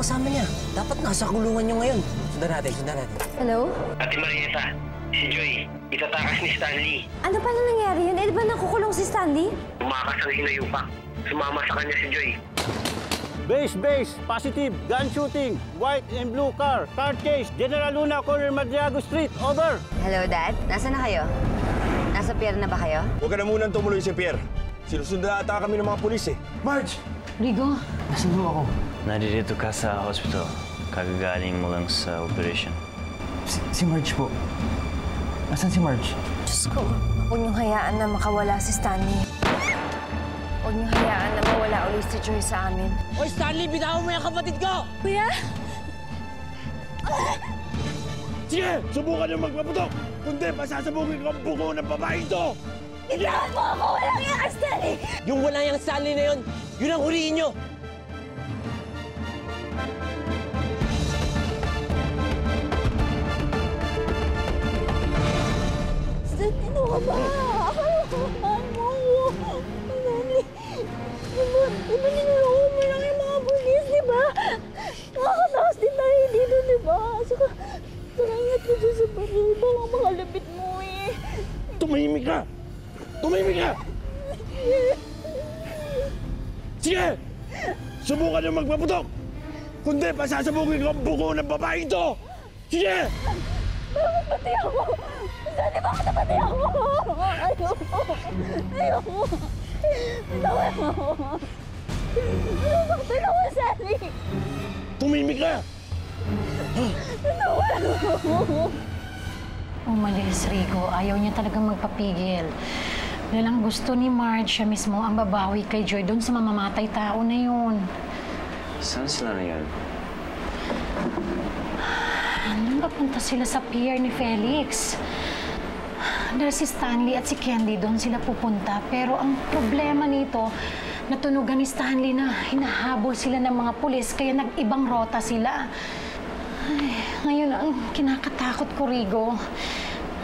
kasama niya. Dapat nasa kulungan niyo ngayon. Sundan natin, sundan natin. Hello? Ate Marieta, si Joy, itatakas ni Stanley. Ano pa na nangyari yun? Eh, di ba nakukulong si Stanley? Tumakas ang hinayupak. Sumama sa kanya si Joy. Base, positive, gun shooting, white and blue car, chase, General Luna, corner Madriago Street, over. Hello, Dad? Nasaan na kayo? Nasa pier na ba kayo? Huwag ka na munang tumuloy sa pier. Sinusundan ata kami ng mga pulis eh. Marge! Rigo? Nasaan mo ako? Naririto ka sa hospital. Kagagaling mo lang sa operation. Si Marge po. Nasaan si Marge? Diyos ko, huwag niyong hayaan na makawala si Stanley. Huwag niyong hayaan na mawala ulit si Joy sa amin. Hoy, Stanley! Bitawan mo yung kapatid ko! Kuya? Sige! Subukan niyo magpaputok! Kundi, pasasabugin ko ang buko ng babae ito! Bitawan mo ako! Walang yan, Stanley! Yung wala yung Stanley na yun, yun ang huliin niyo! Stanley, ano ka ba? Akalahan mo ako. Stanley, diba ninuloko mo lang yung mga pulis, di ba? Nakakatakas din tayo dito, di ba? Saka, ingat ka dyan sa baril. Baka makalapit mo eh. Tumahimik ka! Tumahimik ka! Sige! Subukan niyo magpaputok! Kundi, pasasabugin ko ang buko ng babae ito! Sige! Bakit pati ako? Stanley, bakit na pati ako? Ayoko! Ayoko! Bitawan mo! Nasaktan ako, Stanley! Tumahimik ka! Bitawan mo! Umalis, Rico. Ayaw niya talagang magpapigil. Dahil ang gusto ni Marge, siya mismo ang babawi kay Joy doon sa mamamatay tao na yun. Saan sila na yan? Nandun papunta sila sa pier ni Felix. Dahil si Stanley at si Candy doon sila pupunta. Pero ang problema nito, natunugan ni Stanley na hinahabol sila ng mga pulis kaya nag-ibang rota sila. Ay, ngayon ang kinakatakot ko, Rigo.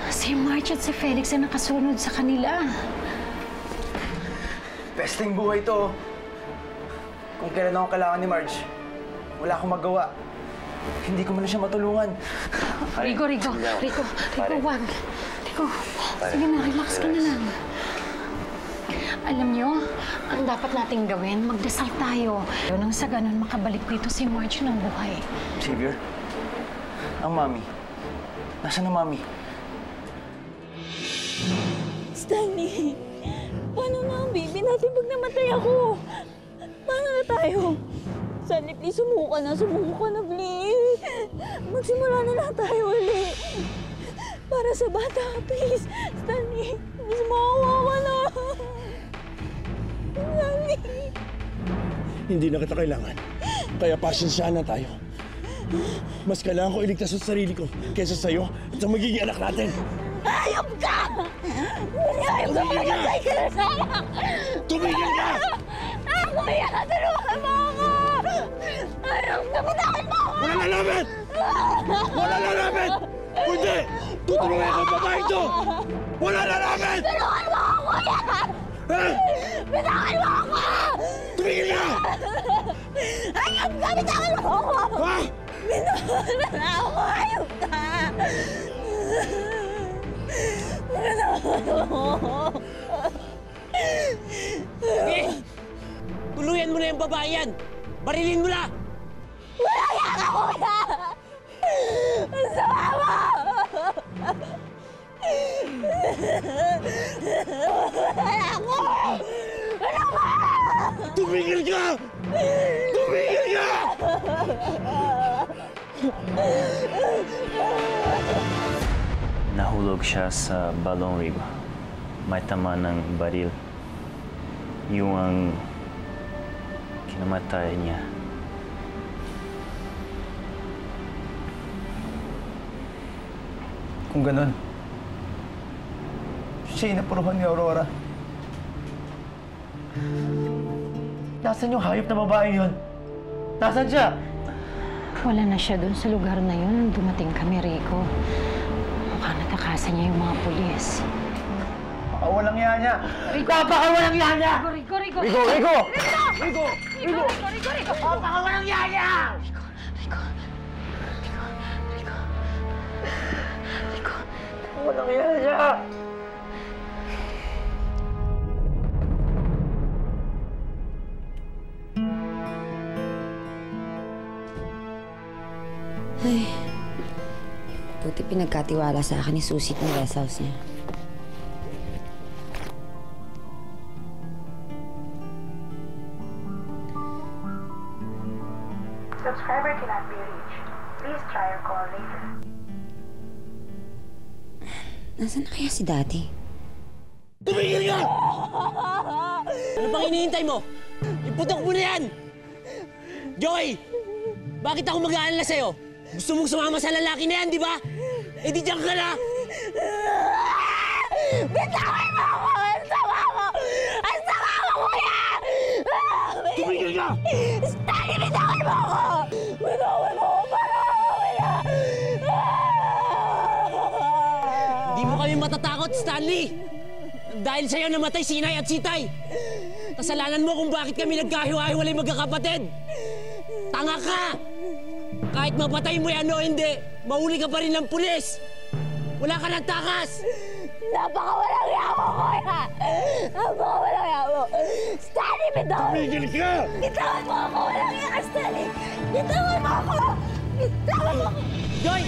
Si Marge at si Felix ang nakasunod sa kanila. Pesting buhay to. Kung kailan ako kailangan ni Marge, wala akong magawa. Hindi ko man siya matulungan. Rigo, wag. Rigo, sige na, relax ka na lang. Alam niyo, ang dapat nating gawin, magdasal tayo. Nang sa ganun, makabalik dito si Marge ng buhay. Xavier, ang mami. Nasaan ang mami? Stanley, paano na ang baby natin pag namatay ako? Paano na tayo? Stanley, please, sumuko ka na, please. Magsimula na lang tayo ulit. Para sa bata, please. Stanley, please, maawa ka na. Stanley. Hindi na kita kailangan. Kaya pasensyahan na tayo. Mas kailangan ko iligtas ang sarili ko kaysa sa'yo at sa magiging anak natin. Hayop ka! Hayop ka! Mamatay ka na sana! Tumigil ka! Kuya, tulungan mo ako! Hayop ka! Bitawan mo ako! Wala lalaban! Wala lalaban! Kundi, tutulungan ko ang babae ito! Wala lalaban! Tulungan mo ako, kuya! Ha? Bitawan mo ako! Tumigil ka! Hayop ka! Bitawan mo ako! Ha? Bitawan mo na ako! Hayop ka! Tuluyan mo na yung babae yan! Barilin mo na! Wala yan ka, kuya! Ang sama mo! Wala ako! Wala ka! Tumigil ka! Tumigil ka! Nahulog siya sa balong, Rigo. May tama ng baril. Yung ang kinamatay niya. Kung ganun, siya yung napuruhan ni Aurora. Nasaan yung hayop na babae yun? Nasaan siya? Wala na siya doon sa lugar na yun nung dumating kami, Rico. Mukhang natakasan niya yung mga pulis. Walang yan niya! Rico! Walang yan niya! Rico! Rico! Pakawalang yan niya! mo nangyari siya! Ay, buti pinagkatiwala sa akin ni Susie ng rest house niya. Subscriber cannot be reached. Please try your call later. Nasaan na kaya si Daddy? Tumigil ka! Ano pang hinihintay mo? Iputok mo na yan! Joy! Bakit ako mag-aalala sa'yo? Gusto mong sumama sa lalaki na yan, di ba? Eh di diyan ka na! Bitawan mo ako! Ang sama ko! Ang sama ko, kuya! Tumigil ka! Stanley, bitawan mo ako! Bitawan mo ako para kuya! Di mo kami matatakot, Stanley! Dahil sa'yo namatay si Inay at si Tay! Kasalanan mo kung bakit kami nagkahiwa-hiwalay magkakapatid! Tanga ka! Kahit mapatay mo yan o hindi, mahuli ka pa rin ng pulis! Wala ka ng takas! Napakawalang hiya mo, kuya! Napakawalang hiya mo! Stanley, bitawan! Tumigil ka! Bitawan mo ako! Walang hiya ka, Stanley! Bitawan mo ako! Bitawan mo ako! Joy!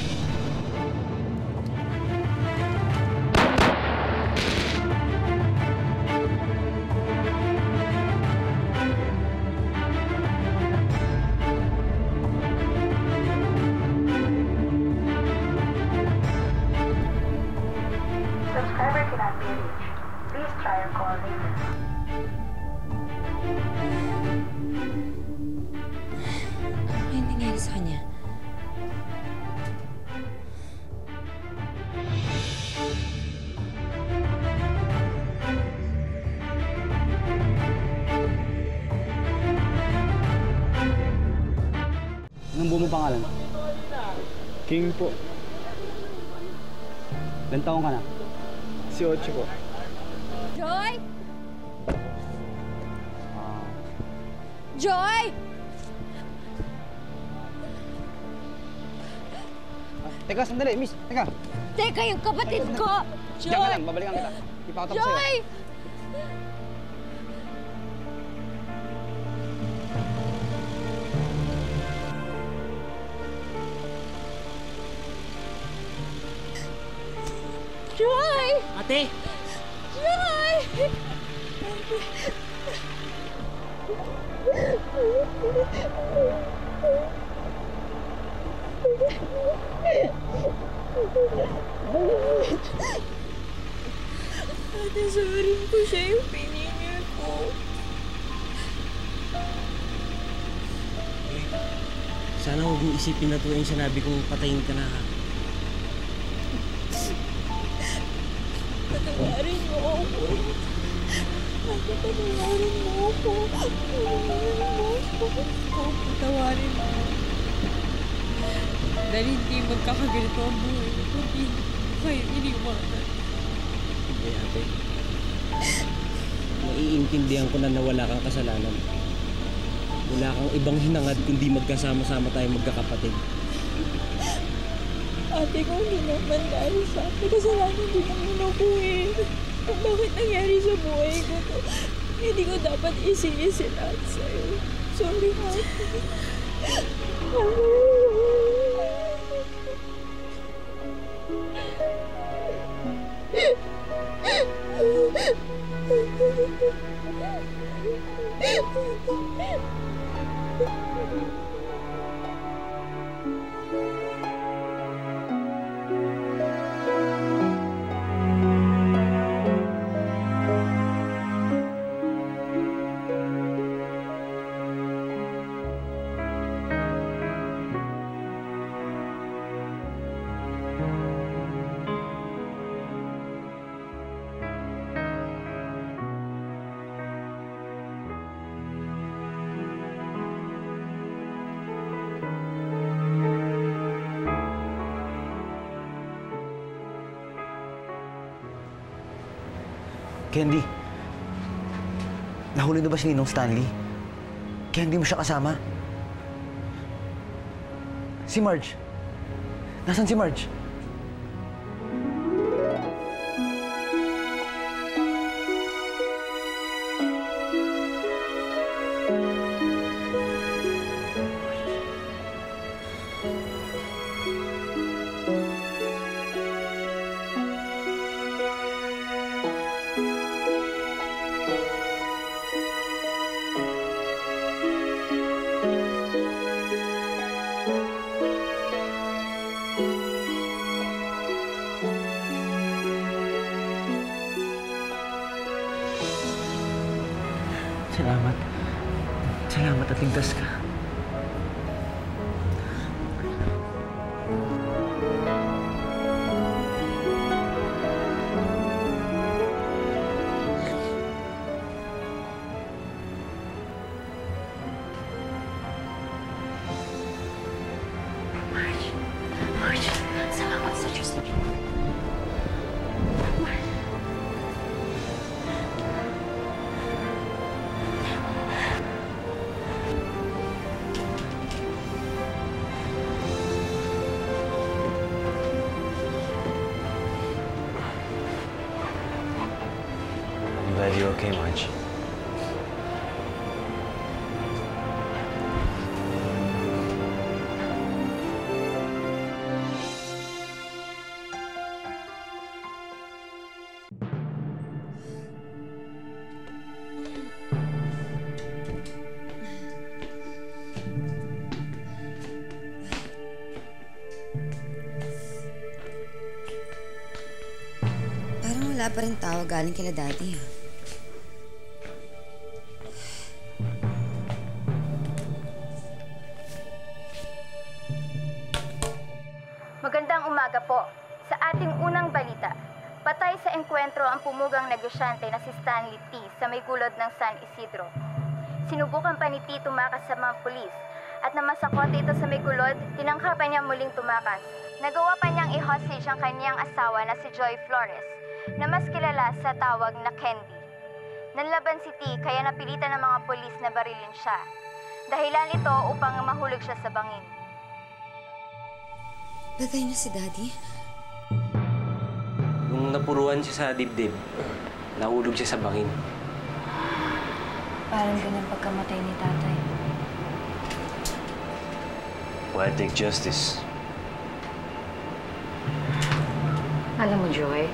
Subscriber cannot be reached. Please try your call later. Ano kaya nangyari sa kanya? Anong buong pangalan? King po. Ilan taong ka na? 18 po. Joy! Joy! Teka, sandali, miss. Teka. Teka, yung kapatid ko! Diyan ka lang, babalikan kita. Ipakita ko sa'yo. Joy! Joy! Ate! Joy! Ate, sorry ko siya yung piningil ko. Sana huwag mong isipin na ito yung sinabi kong patayin ka na ha. Patawarin mo ako. Ate, patawarin mo ako. Patawarin mo. Dahil hindi magkakaganito ang buhay ko. Hindi kayo iniwanan. Hindi ate. Naiintindihan ko na nawala kang kasalanan. Wala kang ibang hinangad kundi magkasama-sama tayo magkakapatid. Ate, kung hindi naman dahil sa akin, kasalanan din ang inukuhin. Kung bakit nangyari sa buhay ko to, hindi ko dapat isi-isi lahat sa'yo. Sorry, ate. Candy, nahuli na ba si Ninong Stanley? Kaya hindi mo siya kasama? Si Marge. Nasaan si Marge? Salamat. Salamat at ligtas ka. Marge, salamat sa Diyos. I'm glad you're okay, Marge. Parang wala pa rin tawag galing kila Daddy, ha? Magandang umaga po. Sa ating unang balita, patay sa engkwentro ang pumugang negosyante na si Stanley T. sa may gulod ng San Isidro. Sinubukan pa ni T. tumakas sa mga pulis at nang masakot ito sa may gulod, tinangkapan niya muling tumakas. Nagawa pa niyang i-hostage ang kanyang asawa na si Joy Flores, na mas kilala sa tawag na Candy. Nanlaban si T. kaya napilitan ng mga pulis na barilin siya. Dahilan ito upang mahulog siya sa bangin. Patay na si Daddy? Nung napuruan siya sa dibdib, nahulog siya sa bangin. Parang ganyan pagkamatay ni tatay. Poetic justice. Alam mo, Joy,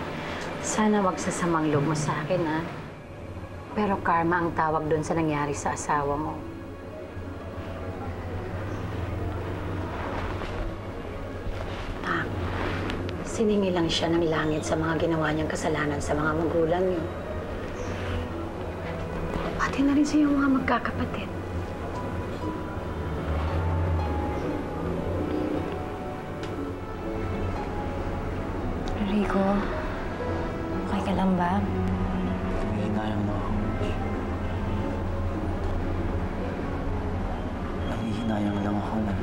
sana wag sasamang loob mo sa akin, ha? Pero karma ang tawag doon sa nangyari sa asawa mo. Siningi lang siya ng langit sa mga ginawa niyang kasalanan sa mga magulang niyo. Pati na rin sa iyong mga magkakapatid. Rico, okay ka lang ba? Nangihinayang na ako. Nangihinayang lang ako na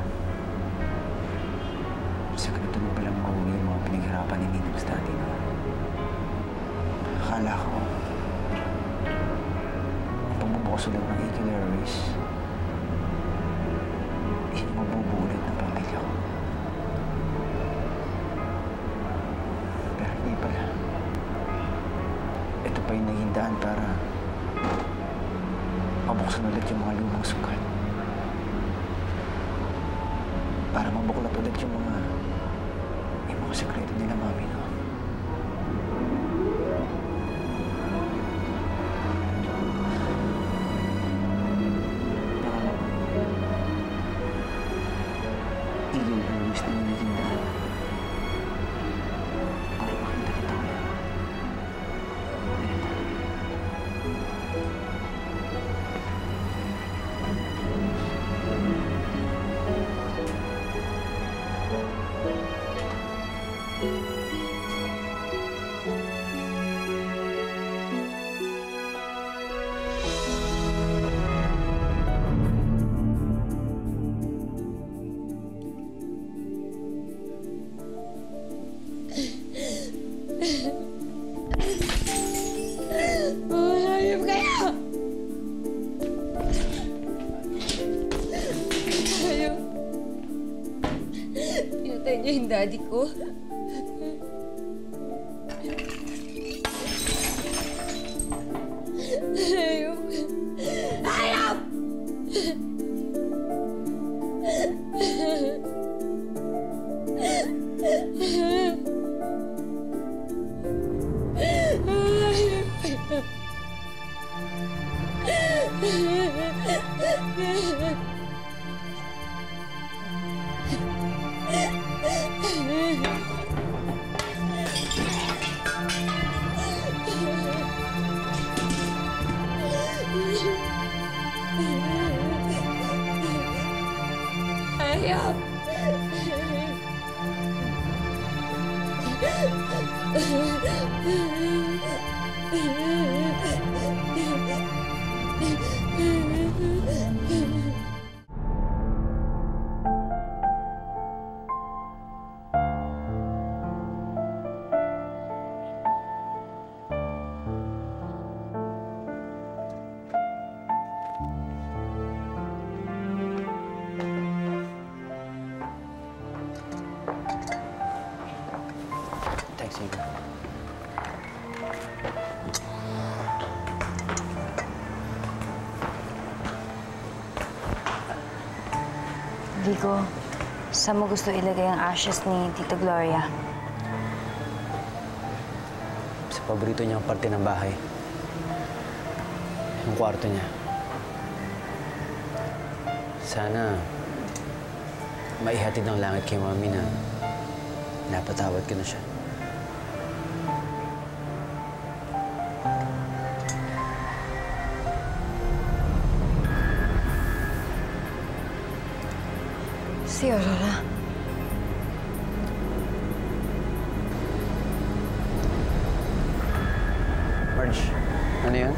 sa ganito na palang mauwi yung mga pinaghirapan ni Ninong sa dati na. Akala ko, ang pagbubukas ulit ng Eagle Airways, hindi mabubulit ng pamilya ko. Pero hindi pala. Ito pa yung naging daan para mabuksan ulit yung mga lumang sukat. Para mabuklat ulit yung mga sekreto nila, Mami, no? Eagle Airways na yung naging daan para makita kita ulit. Hayop kayo! Hayop. Pinatay niyo yung daddy ko. Hayop. Hayop! Thanks, Igor. Rico, saan mo gusto ilagay ang ashes ni Tita Gloria? Sa paborito niyang parte ng bahay. Yung kwarto niya. Sana maihatid ng langit kay Mami na napatawad ko na siya. Si Aurora. Marge, ano yan?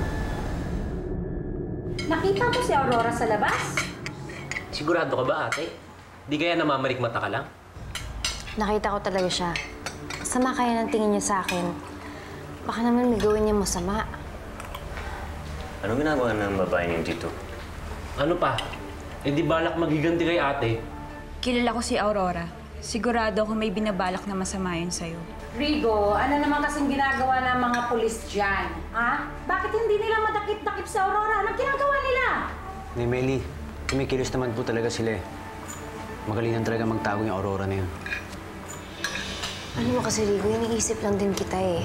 Nakita mo si Aurora sa labas? Sigurado ka ba, ate? Di kaya namamarik mata ka lang? Nakita ko talaga siya. Sama kaya ng tingin niya sa akin. Baka naman may gawin niya masama. Anong ginagawa ng babae niyo dito? Ano pa? Eh di balak maghiganti kay ate. Kilala ko si Aurora. Sigurado ako may binabalak na masama yun sa'yo. Rigo, ano naman kasing ginagawa ng mga pulis dyan? Ha? Bakit hindi nila madakip-dakip sa Aurora? Anong ginagawa nila? Ni Meli, kumikilos naman po talaga sila eh. Magaling talaga magtago yung Aurora na yun. Ano mo kasi, Rigo, iniisip lang din kita eh.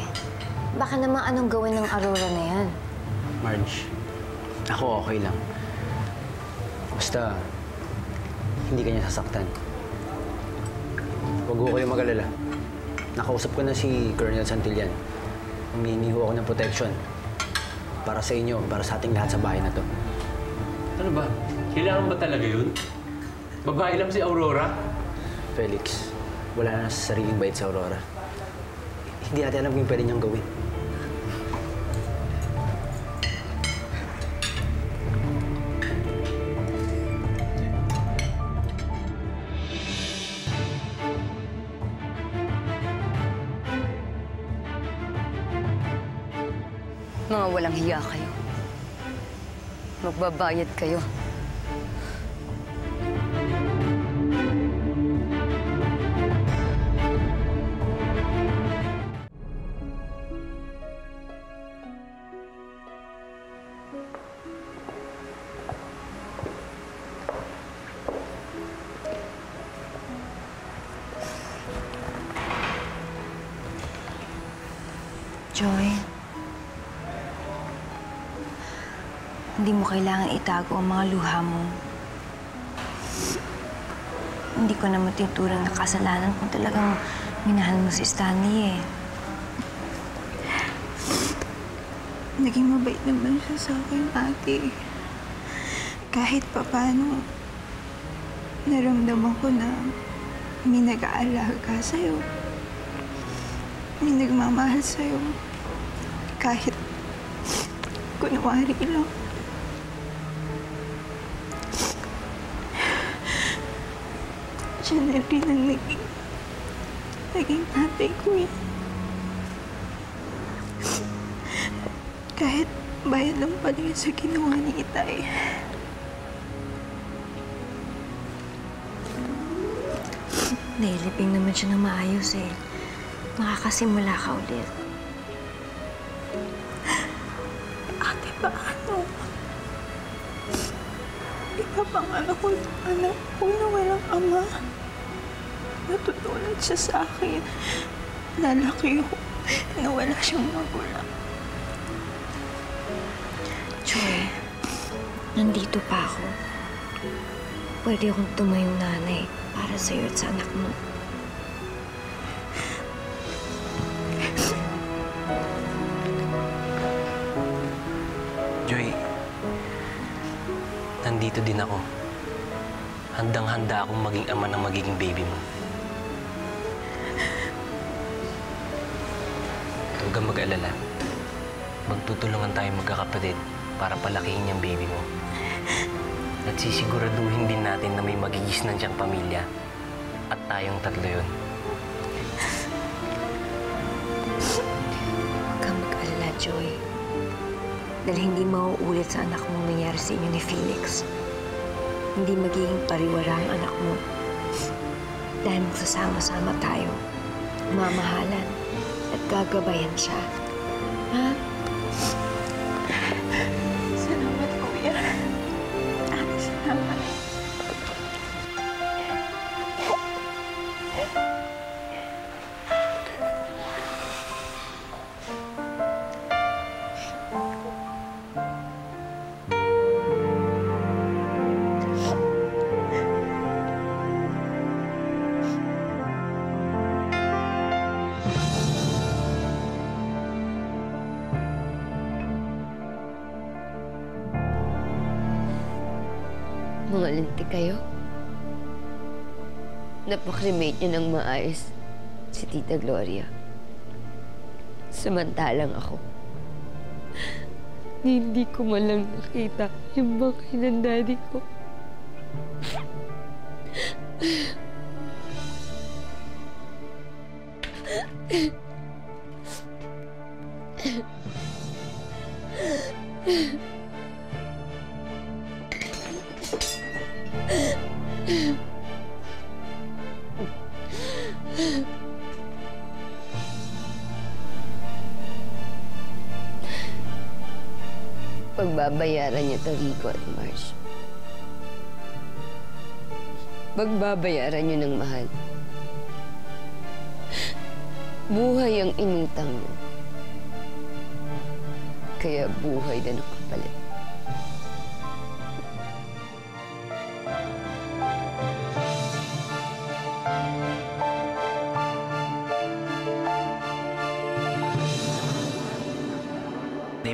Baka naman anong gawin ng Aurora na yan? Marge, ako okay lang. Basta, hindi kanya sasaktan. Huwag ko kayo mag-alala. Nakausap ko na si Colonel Santillan. Humihingi ho ako ng protection. Para sa inyo, para sa ating lahat sa bahay na to. Ano ba? Kailangan ba talaga yun? Babae lang si Aurora? Felix, wala na sa sariling bait sa Aurora. Hindi natin alam kung pwede niyang gawin. Mga walang hiya kayo. Magbabayad kayo. Joy. Hindi mo kailangan itago ang mga luha mo. Hindi ko naman tinuturang na kasalanan kung talagang minahal mo si Stanley eh. Naging mabait naman siya sa akin, ate. Kahit papaano, naramdaman ko na may nag-aalaga sa'yo. May nagmamahal sa'yo. Kahit kunwari lang. Siya na rin ang naging tatay ko eh. Kahit bayad lang pala yun sa ginawa ni Itay. Nailiping naman siya ng maayos eh. Makakasimula ka ulit. Ate, paano? Ipapanganak ko yung anak ko na walang ama. Natutulad siya sa akin. Lalaki ko na wala siyang magulang. Joy, nandito pa ako. Pwede akong tumayong nanay para sa'yo at sa anak mo. Joy, nandito din ako. Handang-handa akong maging ama ng magiging baby mo. mag-alala. Magtutulungan tayo magkakapatid para palakihin yung baby mo. At sisiguraduhin din natin na may magigisnan siyang pamilya. At tayong tatlo yun. Huwag kang mag-alala, Joy. Dahil hindi mauulit sa anak mo nangyari sa inyo ni Felix. Hindi magiging pariwara ang anak mo. Dahil magsasama-sama tayo, mamahalan, at gagabayan siya. Ha? Salamat, Kuya. Salamat. Mga linti kayo. Napakremate niyo ng maayos si Tita Gloria. Samantalang ako, hindi ko man lang nakita yung bangkay ng daddy ko. Pagbabayaran niyo to, Rico at Marge. Pagbabayaran niyo ng mahal. Buhay ang inutang niyo. Kaya buhay na ang kapalit.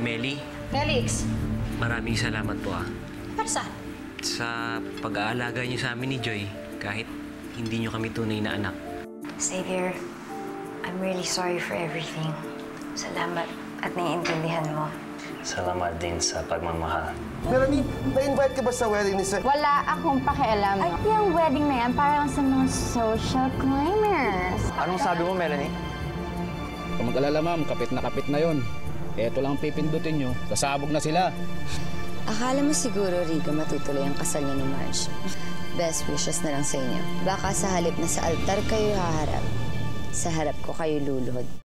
Meli, Felix! maraming salamat po Para saan? sa pag-aalaga niyo sa amin ni Joy kahit hindi niyo kami tunay na anak. Xavier, I'm really sorry for everything. Salamat at naiintindihan mo. Salamat din sa pagmamahal. Melanie, na-invite ka ba sa wedding ni Sir? Wala akong pakialam. Ay, yung wedding na yan, parang sa mga social climbers. Anong sabi mo, Melanie? Kung mag-alala, ma'am, kapit na yon. Eto lang pipindutin nyo, sasabog na sila. Akala mo siguro, Rico, matutuloy ang kasal niyo ni Marge. Best wishes na lang sa inyo. Baka sa halip na sa altar kayo haharap, sa harap ko kayo luluhod.